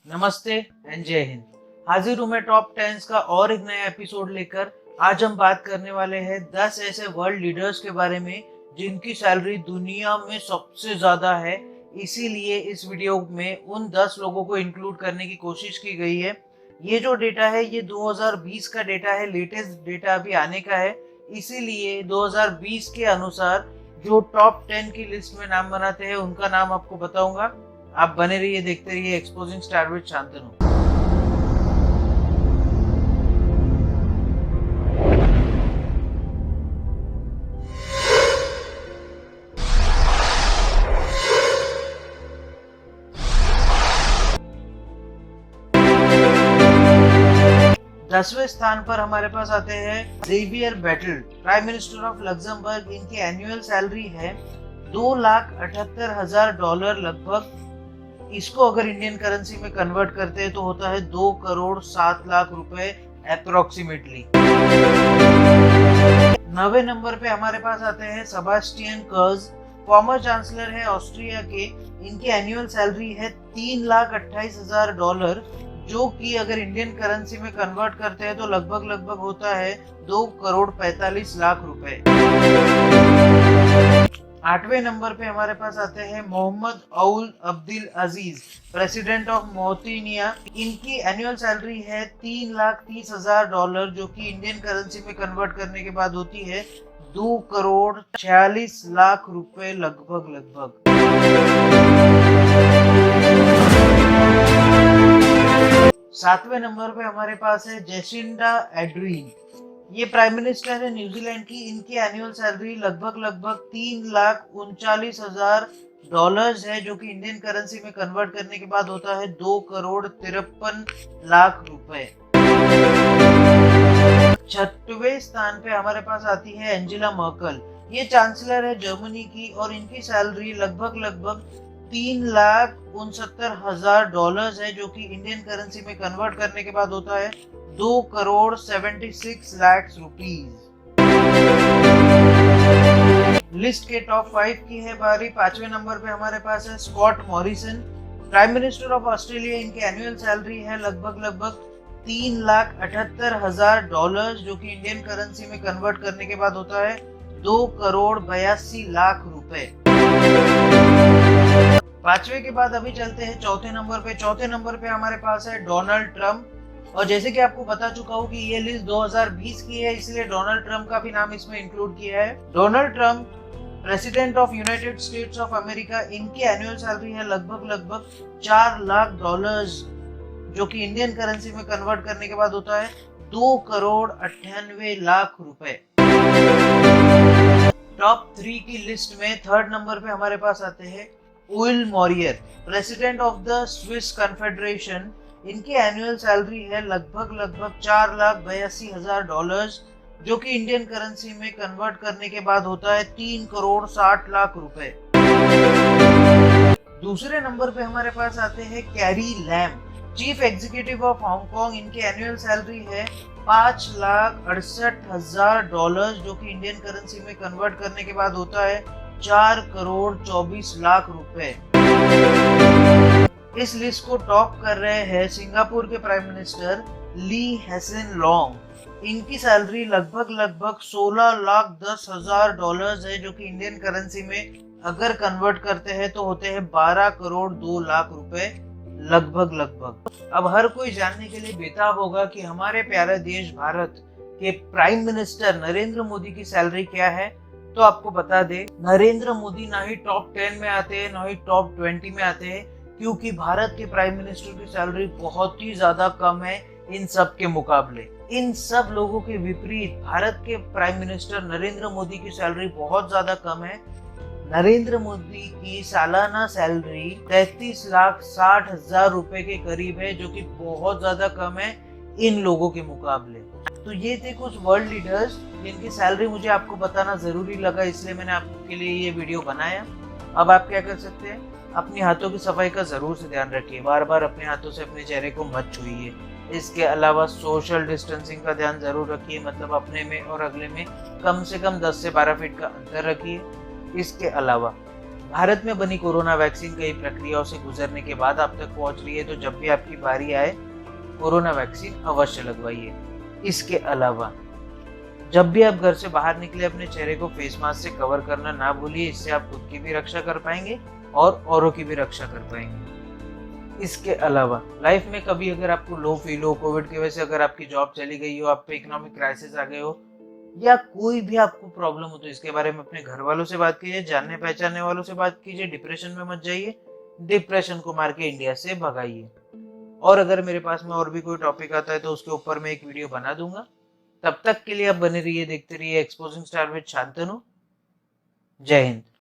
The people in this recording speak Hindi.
नमस्ते एंड जय हिंद। हाजिर हूँ मैं टॉप 10 का और एक नया एपिसोड लेकर। आज हम बात करने वाले हैं 10 ऐसे वर्ल्ड लीडर्स के बारे में जिनकी सैलरी दुनिया में सबसे ज्यादा है। इसीलिए इस वीडियो में उन 10 लोगों को इंक्लूड करने की कोशिश की गई है। ये जो डेटा है ये 2020 का डेटा है, लेटेस्ट डेटा अभी आने का है। इसीलिए 2020 के अनुसार जो टॉप 10 की लिस्ट में नाम बनाते हैं उनका नाम आपको बताऊंगा। आप बने रहिए, देखते रहिए एक्सपोजिंग स्टार विद शांतनु। 10वें स्थान पर हमारे पास आते हैं Xavier Bettel, prime minister of Luxembourg. इनकी एनुअल सैलरी है $2,78,000 लगभग। इसको अगर इंडियन करेंसी में कन्वर्ट करते हैं तो होता है 2,07,00,000 रुपए अप्रोक्सीमेटली। 9वें नंबर पे हमारे पास आते हैं सेबास्टियन कर्ज, फॉर्मर चांसलर है ऑस्ट्रिया के। इनकी एनुअल सैलरी है $3,28,000 जो कि अगर इंडियन करेंसी में कन्वर्ट करते हैं तो लगभग होता है 2,45,00,000 रुपए। 8वें नंबर पे हमारे पास आते हैं मोहम्मद औल अब्दिल अजीज, प्रेसिडेंट ऑफ मोरिटानिया। इनकी एनुअल सैलरी है $3,30,000 जो कि इंडियन करेंसी में कन्वर्ट करने के बाद होती है 2,46,00,000 रुपए लगभग। 7वें नंबर पे हमारे पास है जेसिंडा एड्रीन, ये प्राइम मिनिस्टर है न्यूजीलैंड की। इनकी एनुअल सैलरी लगभग $3,39,000 है जो कि इंडियन करेंसी में कन्वर्ट करने के बाद होता है 2,53,00,000 रुपए। 6वें स्थान पे हमारे पास आती है एंजेला मर्कल, ये चांसलर है जर्मनी की और इनकी सैलरी लगभग $3,69,000 है जो कि इंडियन करेंसी में कन्वर्ट करने के बाद होता है 2,76,00,000 रुपीज। लिस्ट के टॉप 5 की है बारी। 5वें नंबर पे हमारे पास है Scott Morrison, prime minister of Australia. इनकी एनुअल सैलरी है लगभग $3,78,000 जो कि इंडियन करेंसी में कन्वर्ट करने के बाद होता है 2,82,00,000 रुपए। 5वें के बाद अभी चलते हैं चौथे नंबर पे। चौथे नंबर पे हमारे पास है डोनाल्ड ट्रंप, और जैसे कि आपको बता चुका हूँ कि ये लिस्ट 2020 की है, इसलिए डोनाल्ड ट्रंप का भी नाम इसमें इंक्लूड किया है। Donald Trump, president of United states of America. इनकी एनुअल सैलरी है लगभग $4,00,000 जो कि इंडियन करेंसी में कन्वर्ट करने के बाद होता है 2,98,00,000 रुपए। टॉप 3 की लिस्ट में 3rd नंबर पे हमारे पास आते हैं Ueli Maurer, president of the Swiss Confederation. इनकी एनुअल सैलरी है लगभग $4,82,000 जो कि इंडियन करेंसी में कन्वर्ट करने के बाद होता है 3,60,00,000 रुपए। दूसरे नंबर पे हमारे पास आते हैं Carrie Lam, chief executive of Hong Kong. इनकी एनुअल सैलरी है $5,68,000 जो कि इंडियन करेंसी में कन्वर्ट करने के बाद होता है 4,24,00,000 रुपए। इस लिस्ट को टॉप कर रहे हैं सिंगापुर के प्राइम मिनिस्टर ली हेसिन लॉन्ग। इनकी सैलरी लगभग $16,10,000 है जो कि इंडियन करेंसी में अगर कन्वर्ट करते हैं तो होते हैं 12,02,00,000 रुपए लगभग। अब हर कोई जानने के लिए बेताब होगा कि हमारे प्यारे देश भारत के प्राइम मिनिस्टर नरेंद्र मोदी की सैलरी क्या है। तो आपको बता दे, नरेंद्र मोदी ना ही टॉप 10 में आते हैं ना ही टॉप 20 में आते हैं, क्योंकि भारत के प्राइम मिनिस्टर की सैलरी बहुत ही ज्यादा कम है इन सब के मुकाबले। इन सब लोगों के विपरीत भारत के प्राइम मिनिस्टर नरेंद्र मोदी की सैलरी बहुत ज्यादा कम है। नरेंद्र मोदी की सालाना सैलरी 33,60,000 रुपए के करीब है जो कि बहुत ज्यादा कम है इन लोगों के मुकाबले। तो ये थे कुछ वर्ल्ड लीडर्स जिनकी सैलरी मुझे आपको बताना जरूरी लगा, इसलिए मैंने आपके लिए ये वीडियो बनाया। अब आप क्या कर सकते हैं, अपने हाथों की सफाई का जरूर से ध्यान रखिए, बार बार अपने हाथों से अपने चेहरे को मत छुइए। इसके अलावा सोशल डिस्टेंसिंग का ध्यान जरूर रखिए, मतलब अपने में और अगले में कम से कम 10 से 12 फीट का अंतर रखिए। इसके अलावा भारत में बनी कोरोना वैक्सीन कई प्रक्रियाओं से गुजरने के बाद आप तक पहुंच रही है, तो जब भी आपकी बारी आए कोरोना वैक्सीन अवश्य लगवाइए। इसके अलावा जब भी आप घर से बाहर निकले अपने चेहरे को फेस मास्क से कवर करना ना भूलिए, इससे आप खुद की भी रक्षा कर पाएंगे और औरों की भी रक्षा कर पाएंगे। इसके अलावा लाइफ में कभी अगर आपको लो फील हो, कोविड की वजह से अगर आपकी जॉब चली गई हो, आप पे इकोनॉमिक क्राइसिस आ गए हो, या कोई भी आपको प्रॉब्लम हो, तो इसके बारे में अपने घर वालों से बात कीजिए, जानने पहचानने वालों से बात कीजिए। डिप्रेशन में मत जाइए, डिप्रेशन को मार के इंडिया से भगाइए। और अगर मेरे पास में और भी कोई टॉपिक आता है तो उसके ऊपर मैं एक वीडियो बना दूंगा। तब तक के लिए आप बने रहिए, देखते रहिए एक्सपोजिंग स्टार विद शांतनु। जय हिंद।